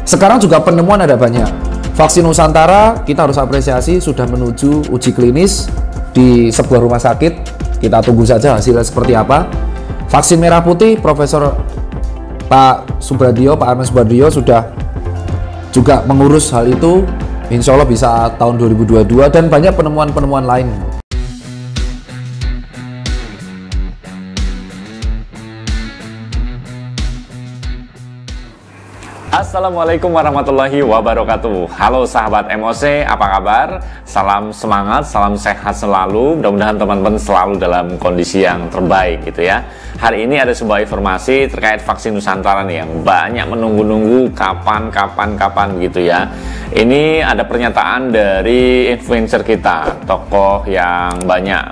Sekarang juga penemuan ada banyak. Vaksin Nusantara kita harus apresiasi sudah menuju uji klinis di sebuah rumah sakit. Kita tunggu saja hasilnya seperti apa. Vaksin merah putih Profesor Pak Armen Subandrio sudah juga mengurus hal itu. Insya Allah bisa tahun 2022 dan banyak penemuan-penemuan lain. Assalamualaikum warahmatullahi wabarakatuh. Halo sahabat MOC, apa kabar? Salam semangat, salam sehat selalu. Mudah-mudahan teman-teman selalu dalam kondisi yang terbaik gitu ya. Hari ini ada sebuah informasi terkait vaksin Nusantara nih yang banyak menunggu-nunggu kapan gitu ya. Ini ada pernyataan dari influencer kita, tokoh yang banyak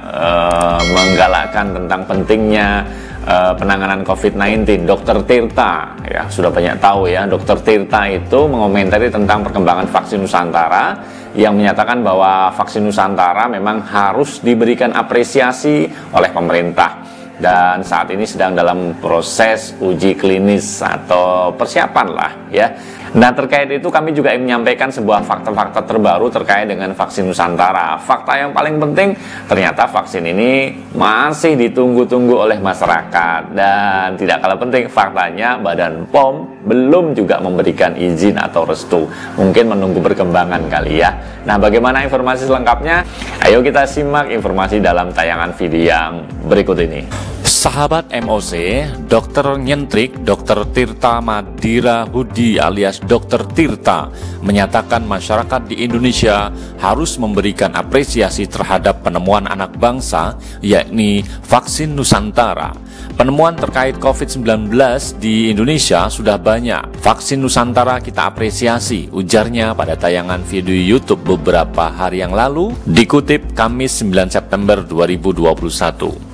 menggalakkan tentang pentingnya penanganan COVID-19, Dr. Tirta. Ya, sudah banyak tahu ya, Dr. Tirta itu mengomentari tentang perkembangan vaksin Nusantara yang menyatakan bahwa vaksin Nusantara memang harus diberikan apresiasi oleh pemerintah dan saat ini sedang dalam proses uji klinis atau persiapan lah ya. Nah, terkait itu kami juga ingin menyampaikan sebuah fakta-fakta terbaru terkait dengan vaksin Nusantara. Fakta yang paling penting, ternyata vaksin ini masih ditunggu-tunggu oleh masyarakat. Dan tidak kalah penting, faktanya Badan POM belum juga memberikan izin atau restu. Mungkin menunggu perkembangan kali ya. Nah, bagaimana informasi selengkapnya? Ayo kita simak informasi dalam tayangan video yang berikut ini. Sahabat MOC, Dr. Nyentrik Dr. Tirta Madira Hudi alias Dr. Tirta menyatakan masyarakat di Indonesia harus memberikan apresiasi terhadap penemuan anak bangsa, yakni vaksin Nusantara. Penemuan terkait COVID-19 di Indonesia sudah banyak. Vaksin Nusantara kita apresiasi, ujarnya pada tayangan video YouTube beberapa hari yang lalu, dikutip Kamis 9 September 2021.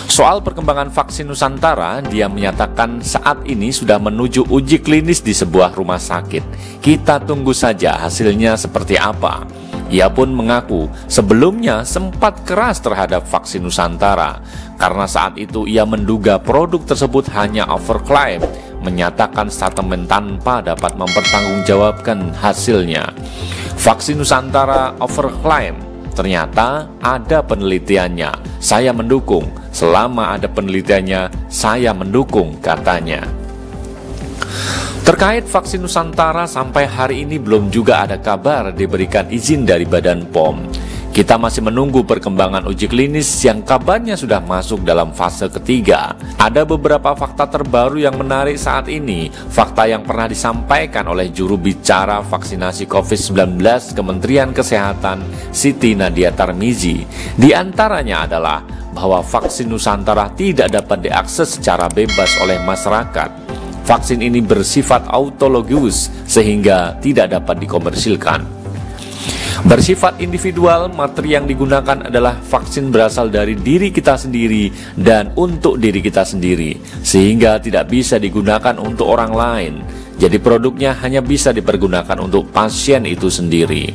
Soal perkembangan vaksin Nusantara, dia menyatakan saat ini sudah menuju uji klinis di sebuah rumah sakit. Kita tunggu saja hasilnya seperti apa. Ia pun mengaku sebelumnya sempat keras terhadap vaksin Nusantara karena saat itu ia menduga produk tersebut hanya overclaim, menyatakan statement tanpa dapat mempertanggungjawabkan hasilnya. Vaksin Nusantara overclaim, ternyata ada penelitiannya. Saya mendukung. Selama ada penelitiannya, saya mendukung, katanya. Terkait vaksin Nusantara, sampai hari ini belum juga ada kabar diberikan izin dari Badan POM. Kita masih menunggu perkembangan uji klinis yang kabarnya sudah masuk dalam fase ketiga. Ada beberapa fakta terbaru yang menarik saat ini. Fakta yang pernah disampaikan oleh juru bicara vaksinasi COVID-19 Kementerian Kesehatan Siti Nadia Tarmizi. Di antaranya adalah bahwa vaksin Nusantara tidak dapat diakses secara bebas oleh masyarakat. Vaksin ini bersifat autologus sehingga tidak dapat dikomersilkan. Bersifat individual, materi yang digunakan adalah vaksin berasal dari diri kita sendiri dan untuk diri kita sendiri, sehingga tidak bisa digunakan untuk orang lain. Jadi produknya hanya bisa dipergunakan untuk pasien itu sendiri.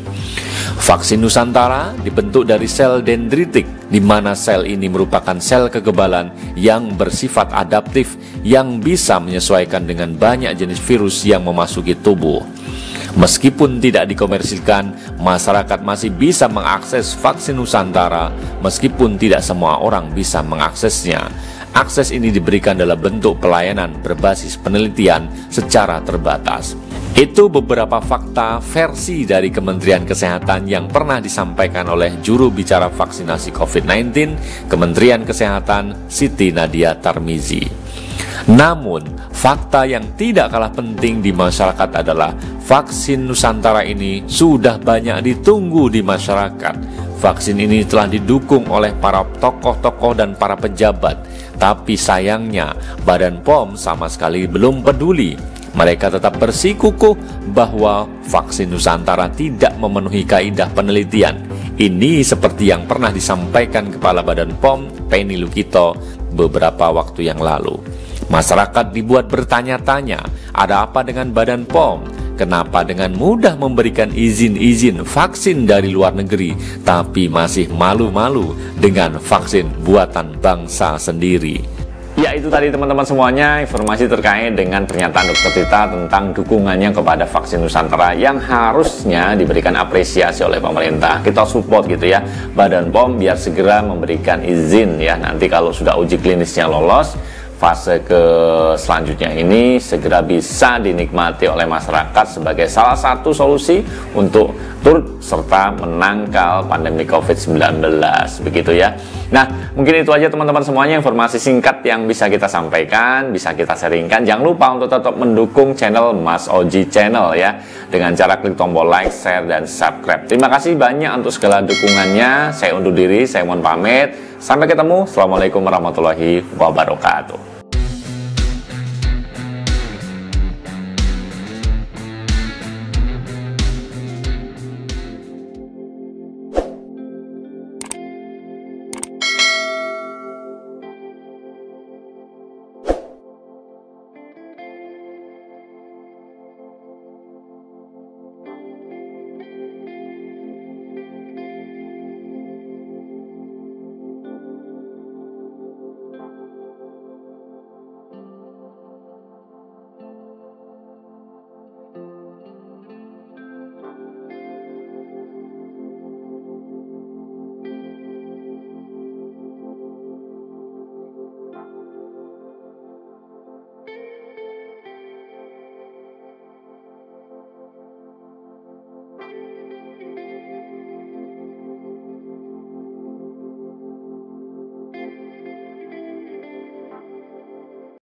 Vaksin Nusantara dibentuk dari sel dendritik, di mana sel ini merupakan sel kekebalan yang bersifat adaptif yang bisa menyesuaikan dengan banyak jenis virus yang memasuki tubuh. Meskipun tidak dikomersilkan, masyarakat masih bisa mengakses vaksin Nusantara meskipun tidak semua orang bisa mengaksesnya. Akses ini diberikan dalam bentuk pelayanan berbasis penelitian secara terbatas. Itu beberapa fakta versi dari Kementerian Kesehatan yang pernah disampaikan oleh juru bicara vaksinasi COVID-19 Kementerian Kesehatan Siti Nadia Tarmizi. Namun, fakta yang tidak kalah penting di masyarakat adalah vaksin Nusantara ini sudah banyak ditunggu di masyarakat. Vaksin ini telah didukung oleh para tokoh-tokoh dan para pejabat, tapi sayangnya Badan POM sama sekali belum peduli. Mereka tetap bersikukuh bahwa vaksin Nusantara tidak memenuhi kaidah penelitian. Ini seperti yang pernah disampaikan Kepala Badan POM, Penny Lukito, beberapa waktu yang lalu. Masyarakat dibuat bertanya-tanya, ada apa dengan Badan POM? Kenapa dengan mudah memberikan izin-izin vaksin dari luar negeri, tapi masih malu-malu dengan vaksin buatan bangsa sendiri? Ya, itu tadi teman-teman semuanya informasi terkait dengan pernyataan Dr. Tirta tentang dukungannya kepada vaksin Nusantara yang harusnya diberikan apresiasi oleh pemerintah. Kita support gitu ya Badan POM biar segera memberikan izin ya, nanti kalau sudah uji klinisnya lolos, fase ke selanjutnya ini segera bisa dinikmati oleh masyarakat sebagai salah satu solusi untuk turut serta menangkal pandemi COVID-19 begitu ya. Nah, mungkin itu aja teman-teman semuanya informasi singkat yang bisa kita sampaikan, bisa kita sharingkan. Jangan lupa untuk tetap mendukung channel Mas Oji Channel ya, dengan cara klik tombol like, share, dan subscribe. Terima kasih banyak untuk segala dukungannya. Saya undur diri, saya mohon pamit. Sampai ketemu. Assalamualaikum warahmatullahi wabarakatuh.